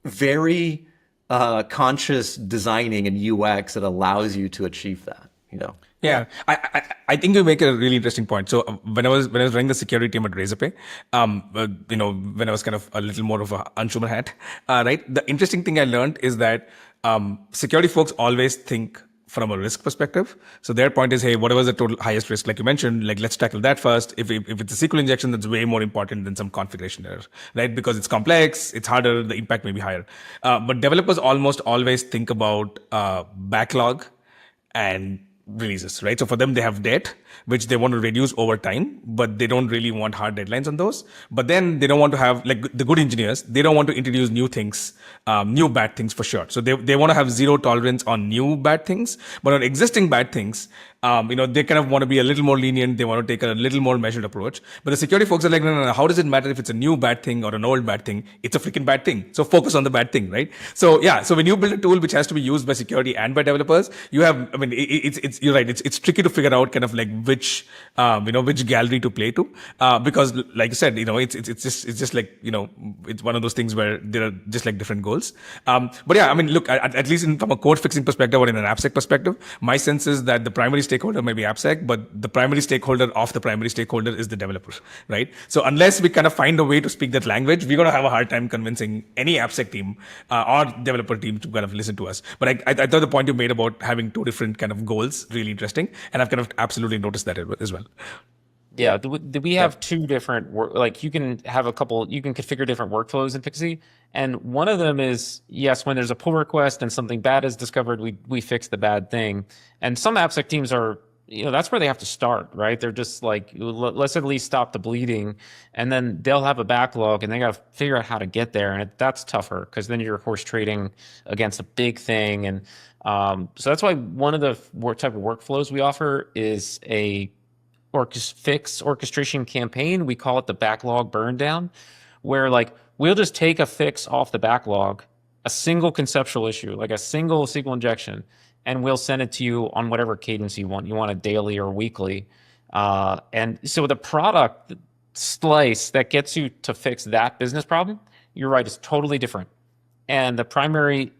very conscious designing and UX that allows you to achieve that. Yeah, I think you make a really interesting point. So when I was running the security team at Razorpay, when I was kind of a little more of a consumer hat, right? The interesting thing I learned is that security folks always think from a risk perspective. So their point is, hey, whatever is the total highest risk, like you mentioned, like let's tackle that first. If it's a SQL injection, that's way more important than some configuration error, right? Because it's complex, it's harder, the impact may be higher. But developers almost always think about backlog and releases, right? So for them, they have debt, which they want to reduce over time, but they don't really want hard deadlines on those. But then they don't want to have, like the good engineers, they don't want to introduce new things, new bad things for sure. So they want to have zero tolerance on new bad things, but on existing bad things, they kind of want to be a little more lenient. They want to take a little more measured approach. But the security folks are like, no. How does it matter if it's a new bad thing or an old bad thing? It's a freaking bad thing. So focus on the bad thing, right? So yeah. So when you build a tool which has to be used by security and by developers, you have, you're right. It's tricky to figure out kind of like which gallery to play to, because like I said, it's just like, it's one of those things where there are just like different goals. But yeah, look, at least from a code fixing perspective or in an AppSec perspective, my sense is that the primary stakeholder may be AppSec, but the primary stakeholder of the primary stakeholder is the developer, right? So unless we kind of find a way to speak that language, we're going to have a hard time convincing any AppSec team or developer team to kind of listen to us. But I thought the point you made about having two different kind of goals really interesting, and I've kind of absolutely noticed that as well. Yeah, we have two different you can configure different workflows in Pixie, and one of them is, yes, when there's a pull request and something bad is discovered, we fix the bad thing. And some AppSec teams are, that's where they have to start, right? They're just like, let's at least stop the bleeding, and then they'll have a backlog and they got to figure out how to get there, and that's tougher because then you're horse trading against a big thing. And so that's why one of the type of workflows we offer is a fix orchestration campaign. We call it the backlog burn down, where we'll just take a fix off the backlog, a single conceptual issue, like a single SQL injection, and we'll send it to you on whatever cadence you want. You want it daily or weekly. And so the product slice that gets you to fix that business problem, you're right, is totally different. And the primary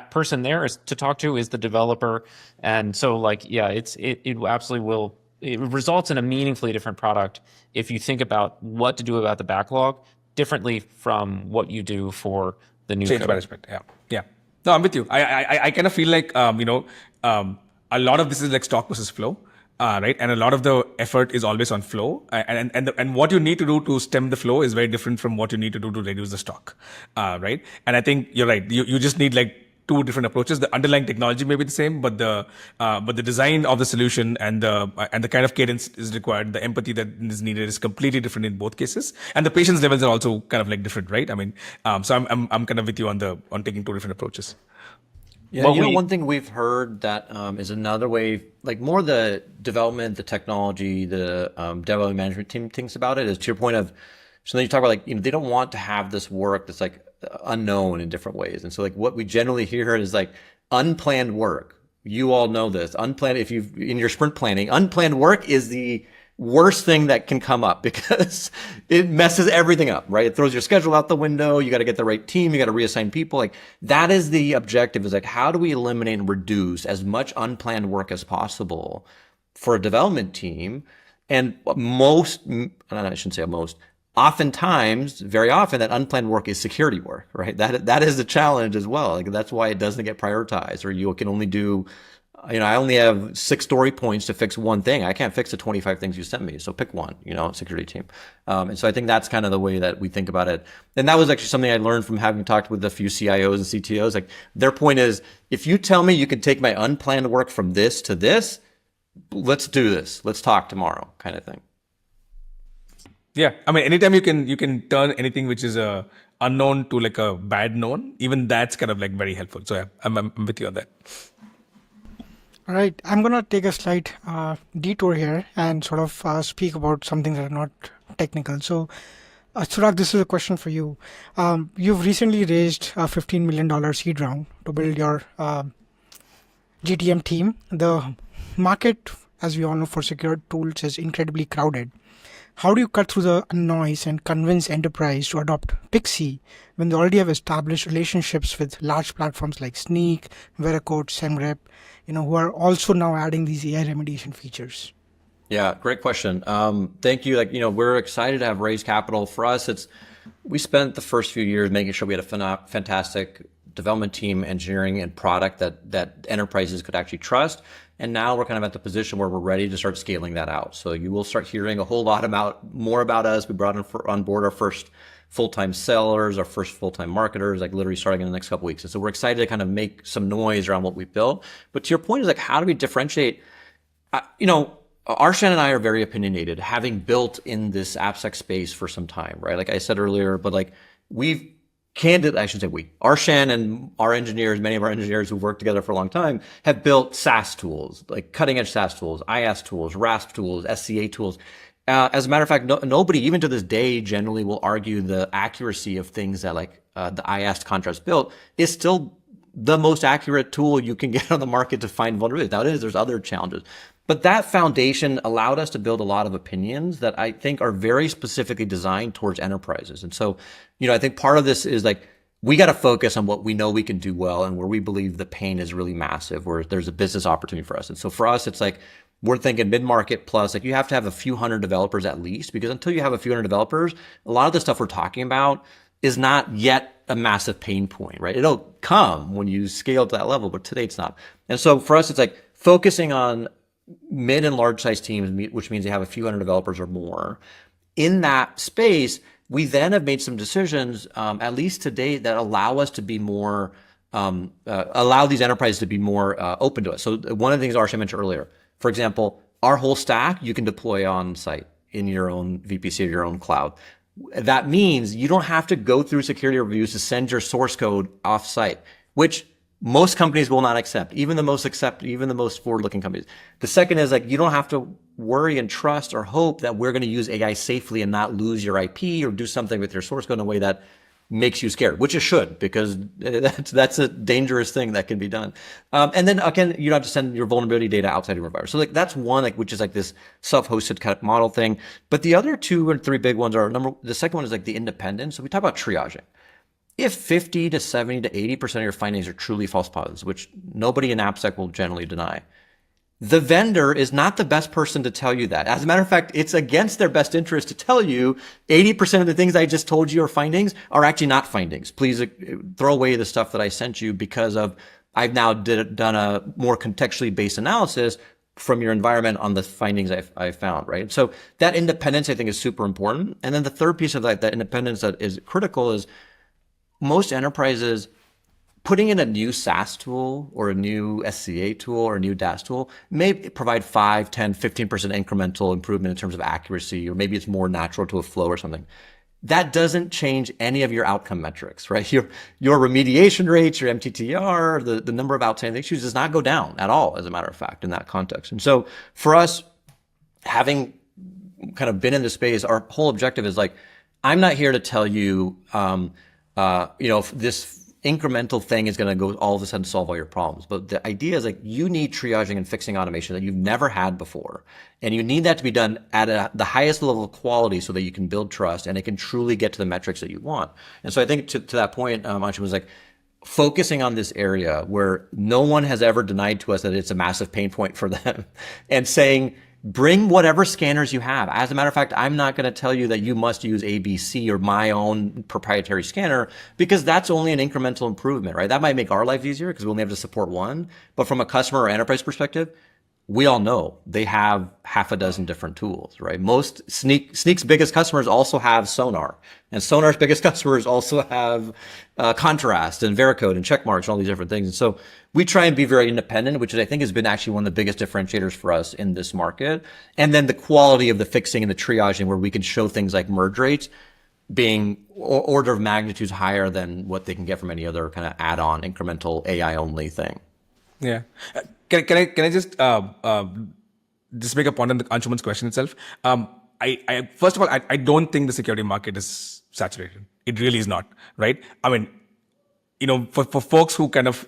person there is to talk to is the developer. And so it absolutely will. It results in a meaningfully different product if you think about what to do about the backlog differently from what you do for the new change code. Management. Yeah. No, I'm with you. I kind of feel like a lot of this is like stock versus flow, right? And a lot of the effort is always on flow, and what you need to do to stem the flow is very different from what you need to do to reduce the stock, right? And I think you're right. You just need like two different approaches. The underlying technology may be the same, but the design of the solution and the kind of cadence is required, the empathy that is needed is completely different in both cases, and the patience levels are also kind of like different, right? So I'm kind of with you on taking two different approaches. Yeah, one thing we've heard that is another way, like more the development, the technology, the development management team thinks about it is to your point of, so then you talk about they don't want to have this work that's like unknown in different ways. And so like what we generally hear is like unplanned work. You all know this. Unplanned, if you've in your sprint planning, unplanned work is the worst thing that can come up because it messes everything up, right? It throws your schedule out the window. You got to get the right team. You got to reassign people. Like that is the objective, is like, how do we eliminate and reduce as much unplanned work as possible for a development team? And I shouldn't say most, oftentimes, very often, that unplanned work is security work, right? That is the challenge as well. Like that's why it doesn't get prioritized, or you can only do I only have 6 story points to fix one thing. I can't fix the 25 things you sent me. So pick one, security team. And so I think that's kind of the way that we think about it. And that was actually something I learned from having talked with a few CIOs and CTOs. Like, their point is, if you tell me you can take my unplanned work from this to this, let's do this. Let's talk tomorrow, kind of thing. Yeah, I mean, anytime you can turn anything which is a unknown to like a bad known, even that's kind of like very helpful. So yeah, I'm with you on that. All right, I'm going to take a slight detour here and sort of speak about something that are not technical. So, Surag, this is a question for you. You've recently raised a $15 million seed round to build your GTM team. The market, as we all know, for secure tools is incredibly crowded. How do you cut through the noise and convince enterprise to adopt Pixee when they already have established relationships with large platforms like Sneak, Veracode, SemRep, who are also now adding these AI remediation features? Yeah, great question. Thank you. We're excited to have raised capital. For us, we spent the first few years making sure we had a fantastic development team, engineering, and product that enterprises could actually trust. And now we're kind of at the position where we're ready to start scaling that out. So you will start hearing a whole lot more about us. We brought on board our first full-time sellers, our first full-time marketers, like literally starting in the next couple of weeks. And so we're excited to kind of make some noise around what we built. But to your point is, like, how do we differentiate? Arshan and I are very opinionated, having built in this AppSec space for some time, right? Like I said earlier, but like Arshan and our engineers, many of our engineers who've worked together for a long time, have built SaaS tools, like cutting edge SaaS tools, IaaS tools, RASP tools, SCA tools. As a matter of fact, nobody, even to this day, generally will argue the accuracy of things that the IaaS contrast built is still the most accurate tool you can get on the market to find vulnerabilities. Now there's other challenges. But that foundation allowed us to build a lot of opinions that I think are very specifically designed towards enterprises. And so, I think part of this is like, we got to focus on what we know we can do well and where we believe the pain is really massive, where there's a business opportunity for us. And so for us, it's like, we're thinking mid-market plus, like you have to have a few hundred developers at least, because until you have a few hundred developers, a lot of the stuff we're talking about is not yet a massive pain point, right? It'll come when you scale to that level, but today it's not. And so for us, it's like focusing on mid and large size teams, which means they have a few hundred developers or more. In that space, we then have made some decisions, at least to date, that allow us to be more, allow these enterprises to be more open to us. So one of the things Arshan mentioned earlier, for example, our whole stack you can deploy on site in your own VPC or your own cloud. That means you don't have to go through security reviews to send your source code off site, which most companies will not accept, even the most forward-looking companies. The second is, like, you don't have to worry and trust or hope that we're going to use AI safely and not lose your IP or do something with your source code in a way that makes you scared, which it should, because that's a dangerous thing that can be done. And then again, you don't have to send your vulnerability data outside your environment. So like that's one, like, which is like this self-hosted kind of model thing. But the other 2 or 3 big ones are the second one is like the independence. So we talk about triaging. If 50 to 70 to 80% of your findings are truly false positives, which nobody in AppSec will generally deny, the vendor is not the best person to tell you that. As a matter of fact, it's against their best interest to tell you 80% of the things I just told you are findings are actually not findings. Please throw away the stuff that I sent you because I've now done a more contextually based analysis from your environment on the findings I found, right? So that independence, I think, is super important. And then the third piece of that independence that is critical is most enterprises putting in a new SaaS tool or a new SCA tool or a new DAS tool may provide 5, 10, 15% incremental improvement in terms of accuracy, or maybe it's more natural to a flow or something. That doesn't change any of your outcome metrics, right? Your remediation rates, your MTTR, the number of outstanding issues does not go down at all, as a matter of fact, in that context. And so for us, having kind of been in the space, our whole objective is like, I'm not here to tell you, this incremental thing is going to go all of a sudden solve all your problems. But the idea is like, you need triaging and fixing automation that you've never had before. And you need that to be done at the highest level of quality so that you can build trust and it can truly get to the metrics that you want. And so I think to that point, Anshu, was like focusing on this area where no one has ever denied to us that it's a massive pain point for them and saying, bring whatever scanners you have. As a matter of fact, I'm not going to tell you that you must use ABC or my own proprietary scanner, because that's only an incremental improvement, right? That might make our life easier because we'll only have to support one. But from a customer or enterprise perspective, we all know they have half a dozen different tools, right? Most Sneak's biggest customers also have Sonar, and Sonar's biggest customers also have Contrast and Veracode and Checkmarks and all these different things. And so we try and be very independent, which I think has been actually one of the biggest differentiators for us in this market. And then the quality of the fixing and the triaging, where we can show things like merge rates being order of magnitudes higher than what they can get from any other kind of add-on incremental AI only thing. Yeah. Can I just make a point on the Anshuman's question itself? I first of all, I don't think the security market is saturated. It really is not, right? I mean, for folks who kind of,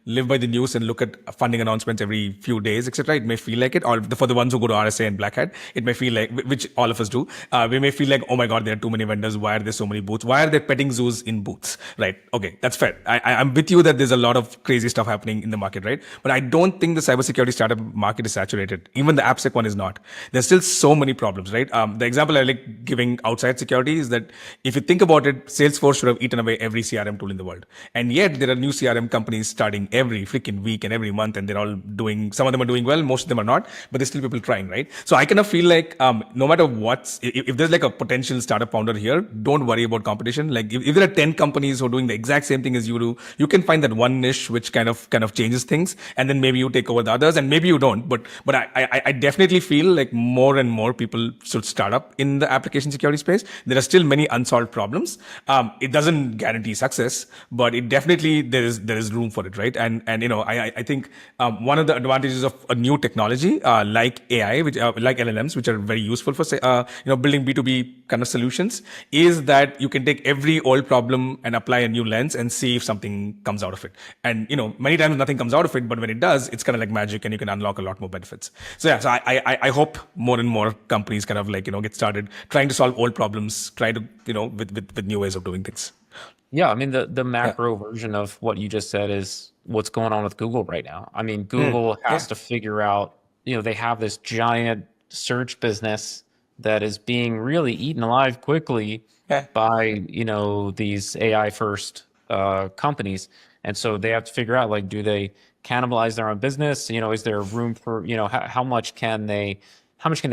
live by the news and look at funding announcements every few days, etc., it may feel like it. Or for the ones who go to RSA and Black Hat, it may feel like, which all of us do, we may feel like, oh my God, there are too many vendors. Why are there so many booths? Why are there petting zoos in booths, right? Okay, that's fair. I'm with you that there's a lot of crazy stuff happening in the market, right? But I don't think the cybersecurity startup market is saturated. Even the AppSec one is not. There's still so many problems, right? The example I like giving outside security is that if you think about it, Salesforce should have eaten away every CRM tool in the world. And yet there are new CRM companies starting every freaking week and every month, and they're all doing, some of them are doing well, most of them are not, but there's still people trying, right? So I kind of feel like no matter what, if there's like a potential startup founder here, don't worry about competition. Like if there are 10 companies who are doing the exact same thing as you do, you can find that one niche which kind of changes things, and then maybe you take over the others, and maybe you don't. But I definitely feel like more and more people should start up in the application security space. There are still many unsolved problems. It doesn't guarantee success, but it definitely, there is room for it, right? And I think one of the advantages of a new technology like AI, which like LLMs, which are very useful for building B2B kind of solutions, is that you can take every old problem and apply a new lens and see if something comes out of it. And many times nothing comes out of it, but when it does, it's kind of like magic, and you can unlock a lot more benefits. So yeah, so I hope more and more companies kind of get started trying to solve old problems, try to with new ways of doing things. Yeah, I mean, the macro version of what you just said is what's going on with Google right now. I mean, Google has to figure out, they have this giant search business that is being really eaten alive quickly by, these AI first companies. And so they have to figure out, like, do they cannibalize their own business? Is there room for, how much can they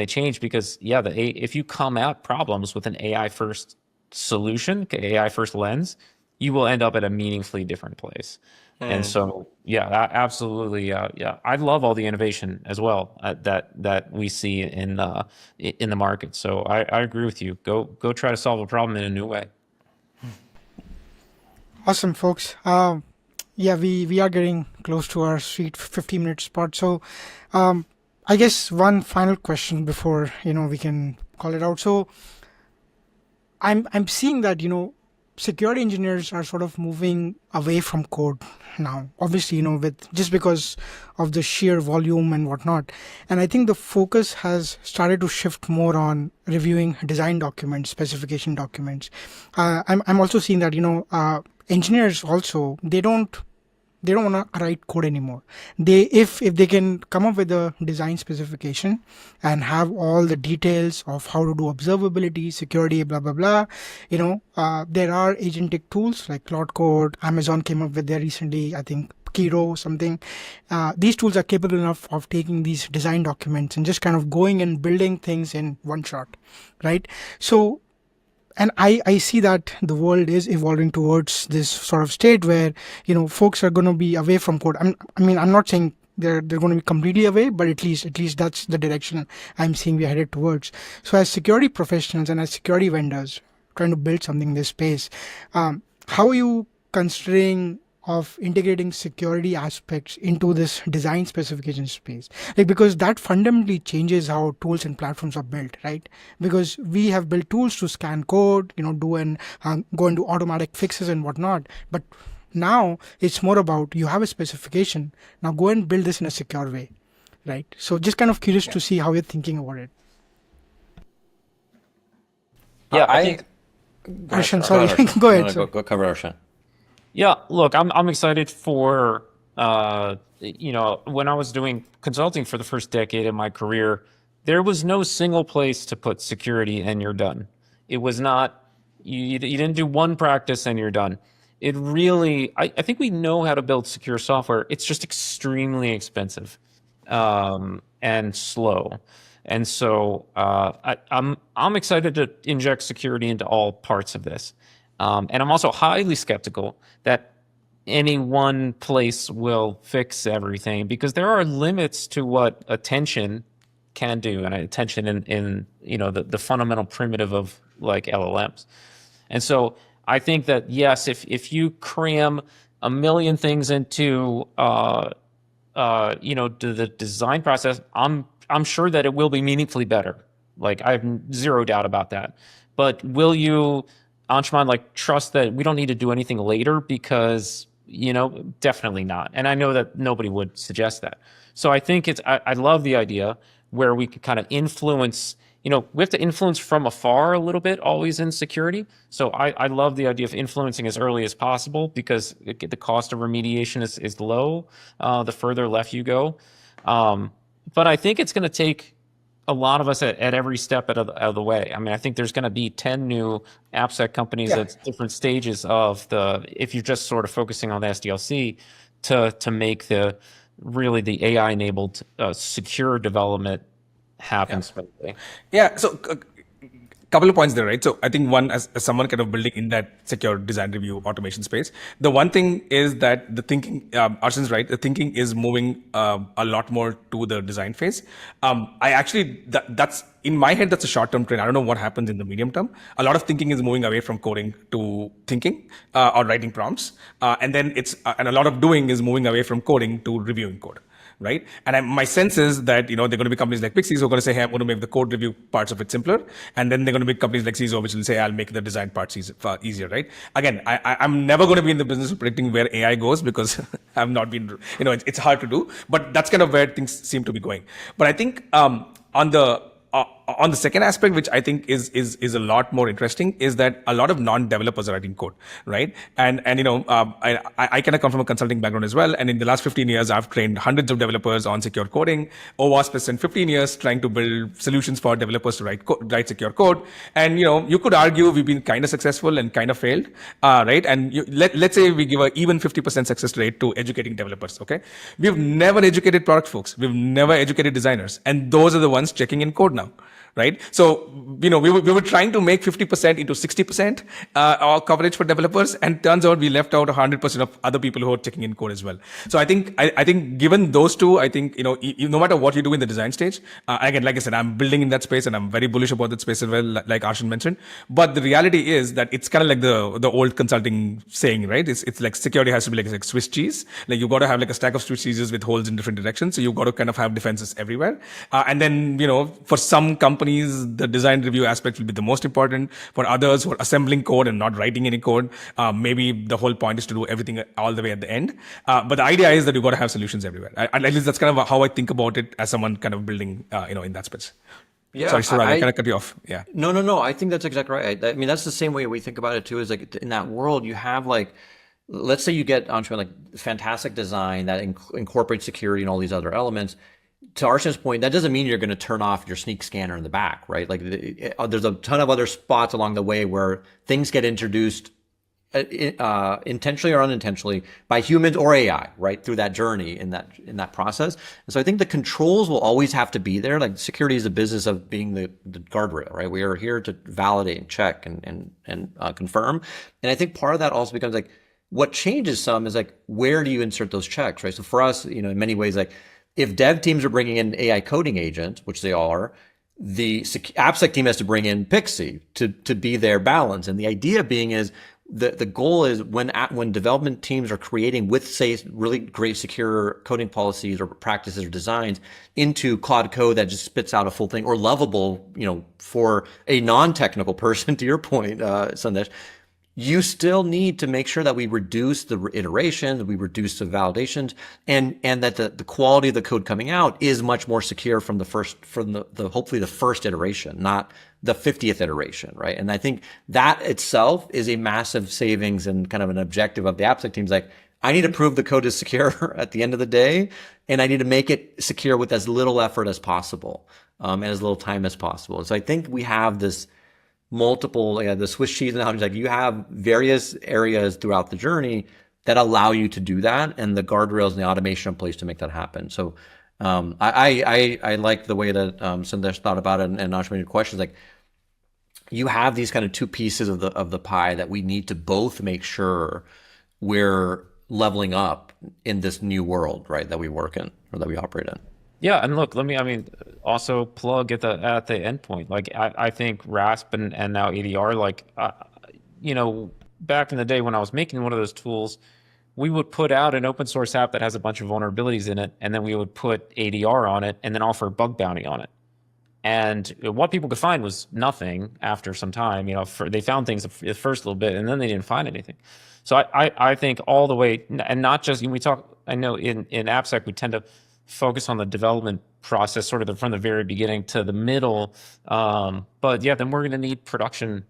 change? Because if you come at problems with an AI first solution, AI first lens, you will end up at a meaningfully different place. And so, absolutely. I love all the innovation as well that we see in the market. So I agree with you. Go try to solve a problem in a new way. Awesome, folks. We are getting close to our sweet 15-minute spot. So I guess one final question before we can call it out. So I'm seeing that security engineers are sort of moving away from code now, obviously with just because of the sheer volume and whatnot. And I think the focus has started to shift more on reviewing design documents, specification documents. I'm also seeing that engineers also, they don't want to write code anymore. If they can come up with a design specification and have all the details of how to do observability, security, blah blah blah, there are agentic tools like Cloud Code. Amazon came up with their recently, I think, Kiro something. These tools are capable enough of taking these design documents and just kind of going and building things in one shot, right? So, and I see that the world is evolving towards this sort of state where, folks are going to be away from code. I'm not saying they're going to be completely away, but at least that's the direction I'm seeing we're headed towards. So as security professionals and as security vendors trying to build something in this space, how are you considering of integrating security aspects into this design specification space? Because that fundamentally changes how tools and platforms are built, right? Because we have built tools to scan code, go and do automatic fixes and whatnot. But now it's more about, you have a specification, now go and build this in a secure way, right? So just kind of curious to see how you're thinking about it. Yeah, I think Arshan, sorry, go ahead. Go cover Arshan. Yeah, look, I'm excited for when I was doing consulting for the first decade of my career, there was no single place to put security and you're done. It was not, you didn't do one practice and you're done. It really, I think we know how to build secure software. It's just extremely expensive and slow. And so I'm excited to inject security into all parts of this. And I'm also highly skeptical that any one place will fix everything, because there are limits to what attention can do, and attention in the fundamental primitive of like LLMs. And so I think that yes, if you cram a million things into the design process, I'm sure that it will be meaningfully better. Like I have zero doubt about that. But will you, Anshuman, like trust that we don't need to do anything later? Because definitely not. And I know that nobody would suggest that. So I think I love the idea where we could kind of influence, we have to influence from afar a little bit, always in security. So I love the idea of influencing as early as possible, because the cost of remediation is low the further left you go. But I think it's going to take a lot of us at every step of the way. I mean, I think there's going to be 10 new AppSec companies at different stages of if you're just sort of focusing on the SDLC to make the AI enabled secure development happen smoothly. Yeah. So couple of points there, right? So I think one, as someone kind of building in that secure design review automation space, the one thing is that the thinking, Arshan's right, the thinking is moving a lot more to the design phase. I actually, that's in my head, that's a short-term trend. I don't know what happens in the medium term. A lot of thinking is moving away from coding to thinking or writing prompts. And then and a lot of doing is moving away from coding to reviewing code. Right. And my sense is that, they're going to be companies like Pixie who are going to say, hey, I'm going to make the code review parts of it simpler. And then they're going to be companies like CISO, which will say, I'll make the design parts easier. Right. Again, I'm never going to be in the business of predicting where AI goes, because I've not been, it's hard to do, but that's kind of where things seem to be going. But I think, on the second aspect, which I think is a lot more interesting, is that a lot of non-developers are writing code, right? And I kind of come from a consulting background as well. And in the last 15 years, I've trained hundreds of developers on secure coding. OWASP has spent 15 years trying to build solutions for developers to write secure code. And you could argue we've been kind of successful and kind of failed, right? And let's say we give an even 50% success rate to educating developers. Okay, we've never educated product folks. We've never educated designers, and those are the ones checking in code now. Right. So, we were trying to make 50% into 60% coverage for developers, and turns out we left out 100% of other people who are checking in code as well. So I think given those two, I think, no matter what you do in the design stage, again, like I said, I'm building in that space and I'm very bullish about that space as well, like Arshan mentioned. But the reality is that it's kind of like the old consulting saying, right? It's like security has to be like Swiss cheese. Like you've got to have like a stack of Swiss cheeses with holes in different directions. So you've got to kind of have defenses everywhere. And then, for some companies, the design review aspect will be the most important. For others who are assembling code and not writing any code, maybe the whole point is to do everything all the way at the end. But the idea is that you've got to have solutions everywhere. At least that's kind of how I think about it as someone kind of building, in that space. Yeah, sorry, Suraj, I kind of cut you off. Yeah. No. I think that's exactly right. I mean, that's the same way we think about it too. Is like in that world, you have like, let's say you get onto like fantastic design that incorporates security and all these other elements. To Arshan's point, that doesn't mean you're going to turn off your sneak scanner in the back, right? Like there's a ton of other spots along the way where things get introduced intentionally or unintentionally by humans or AI, right? Through that journey in that process. And so I think the controls will always have to be there. Like security is a business of being the guardrail, right? We are here to validate and check and confirm. And I think part of that also becomes like, what changes some is like, where do you insert those checks, right? So for us, in many ways, like, if dev teams are bringing in AI coding agent, which they are, the AppSec team has to bring in Pixie to be their balance. And the idea being is the goal is when development teams are creating with, say, really great secure coding policies or practices or designs into Claude Code that just spits out a full thing, or Lovable, for a non-technical person, to your point, Sandesh, you still need to make sure that we reduce the iterations, we reduce the validations, and that the quality of the code coming out is much more secure from the hopefully the first iteration, not the 50th iteration, right? And I think that itself is a massive savings and kind of an objective of the AppSec teams. Like, I need to prove the code is secure at the end of the day, and I need to make it secure with as little effort as possible, and as little time as possible. So I think we have this multiple, the Swiss cheese analogy, like you have various areas throughout the journey that allow you to do that, and the guardrails and the automation in place to make that happen. So I like the way that Sandesh thought about it, and Ashwin, your questions, like you have these kind of two pieces of the pie that we need to both make sure we're leveling up in this new world, right, that we work in or that we operate in. Yeah, and look, also plug at the endpoint. Like I think RASP and now ADR, like back in the day when I was making one of those tools, we would put out an open source app that has a bunch of vulnerabilities in it, and then we would put ADR on it and then offer a bug bounty on it. And what people could find was nothing after some time. They found things at first a little bit, and then they didn't find anything. So I think all the way, and not just when we talk. I know in AppSec we tend to focus on the development process sort of from the very beginning to the middle. But yeah, then we're going to need production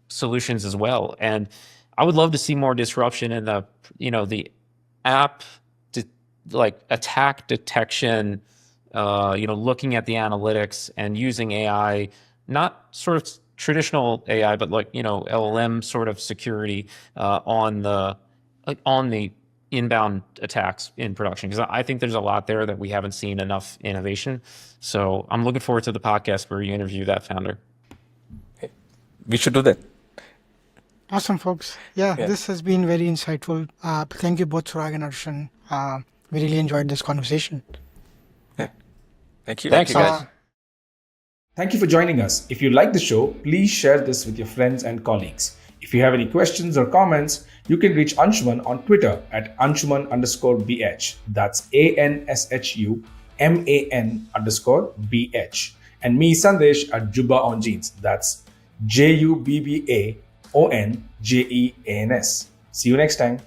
solutions as well. And I would love to see more disruption in the app, attack detection, looking at the analytics and using AI, not sort of traditional AI, but LLM sort of security on the inbound attacks in production, because I think there's a lot there that we haven't seen enough innovation. So I'm looking forward to the podcast where you interview that founder. We should do that. Awesome, folks. Yeah, this has been very insightful. Thank you both, Surag and Arshan. We really enjoyed this conversation. Yeah. Thank you. Thanks, guys. Thank you for joining us. If you like the show, please share this with your friends and colleagues. If you have any questions or comments, you can reach Anshuman on Twitter at Anshuman_BH. That's ANSHUMAN_BH. And me, Sandesh, at Jubba on Jeans. That's JUBBAONJEANS. See you next time.